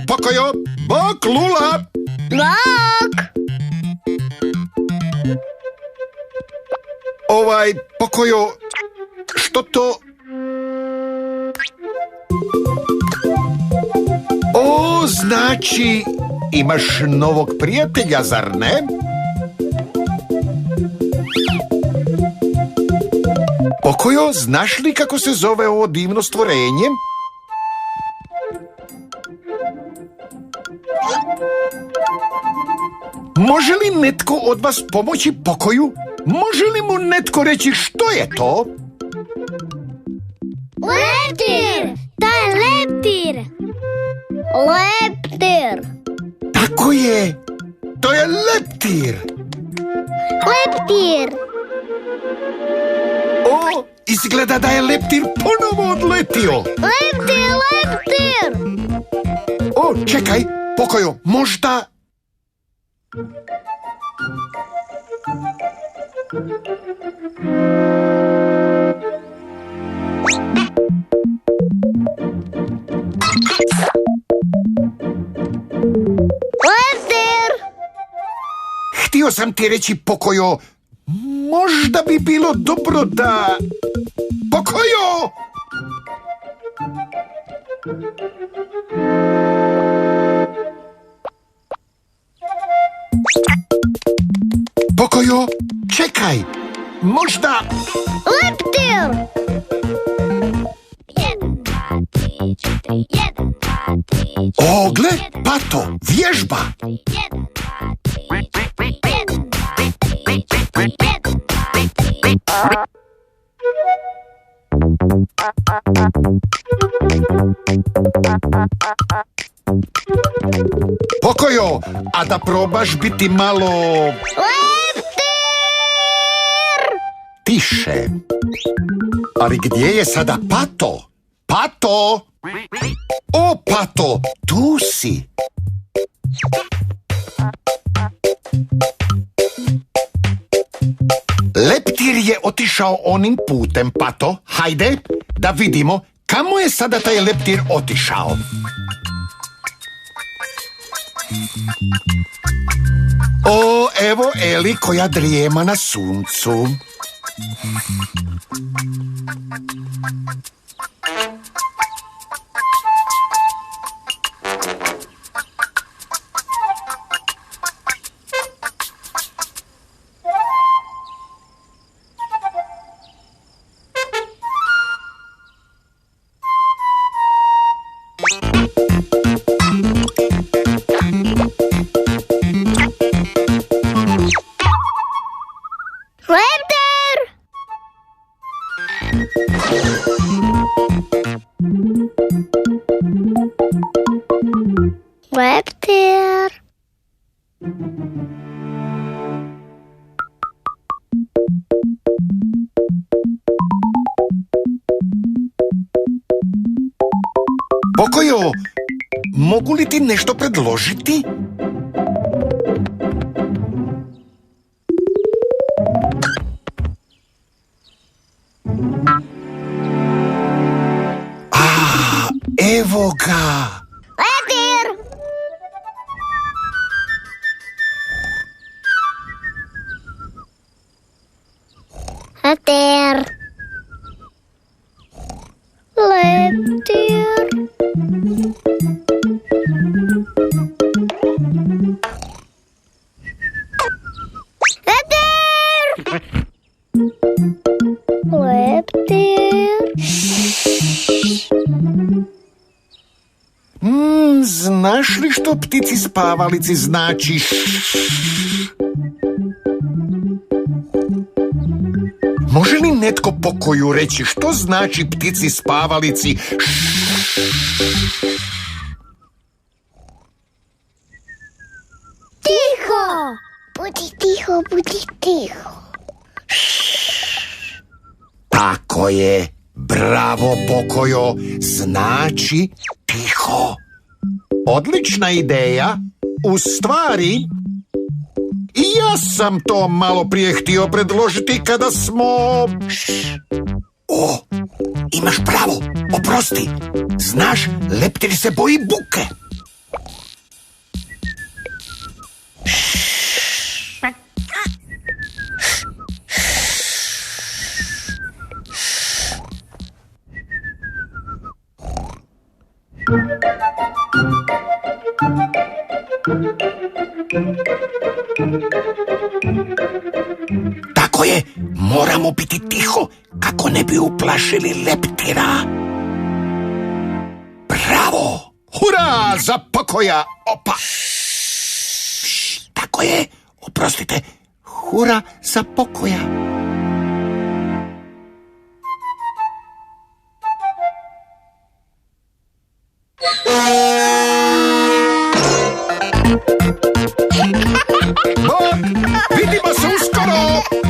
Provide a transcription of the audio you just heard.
Pokojo, bok, Lula. Bok! Pokojo, što to? Znači, imaš novog prijatelja, zar ne? Pokojo, znaš li kako se zove ovo divno stvorenje? Može li netko od vas pomoći Pokoju? Može li mu netko reći što je to? Leptir! To je leptir! Leptir! Tako je! To je leptir! Leptir! O, izgleda da je leptir ponovo odletio! Leptir, leptir! O, čekaj, Pokojo, možda... Leptir! Htio sam ti reći, Pokojo, možda bi bilo dobro da... Pokojo! Pokojo, čekaj! Možda... Leptir! 1, 2, 3, 4, 1, 2, 3, 4. O, gle, Pato, vježba! 1, 2, 3, 4, 1, 2, 3, 4, 1, 2, 3. Pokojo, a da probaš biti malo... Leptir! tiše. Ali gdje je sada Pato? Pato! O, Pato, tu si! Leptir je otišao onim putem, Pato. Hajde, da vidimo kamo je sada taj leptir otišao. O, evo Eli koja drijema na suncu. Leptir! Leptir! Pokojo, mogu li ti nešto predložiti? Evo ga! Leptir! Leptir! Leptir! Leptir! Leptir! Znaš li što ptici spavalici znači? Može li netko pokoju reći što znači ptici spavalici? Tiho! Budi tiho, budi tiho. Tako je, bravo pokojo, znači tiho. Odlična ideja, u stvari, i ja sam to malo prije htio predložiti kada smo... O, imaš pravo, oprosti, znaš, leptir se boji buke. Tako je, moramo biti tiho kako ne bi uplašili leptira. Bravo! Hurra za pokoja! Opa! Tako je, oprostite, hurra za pokoja. Bog, vidimo se uskoro!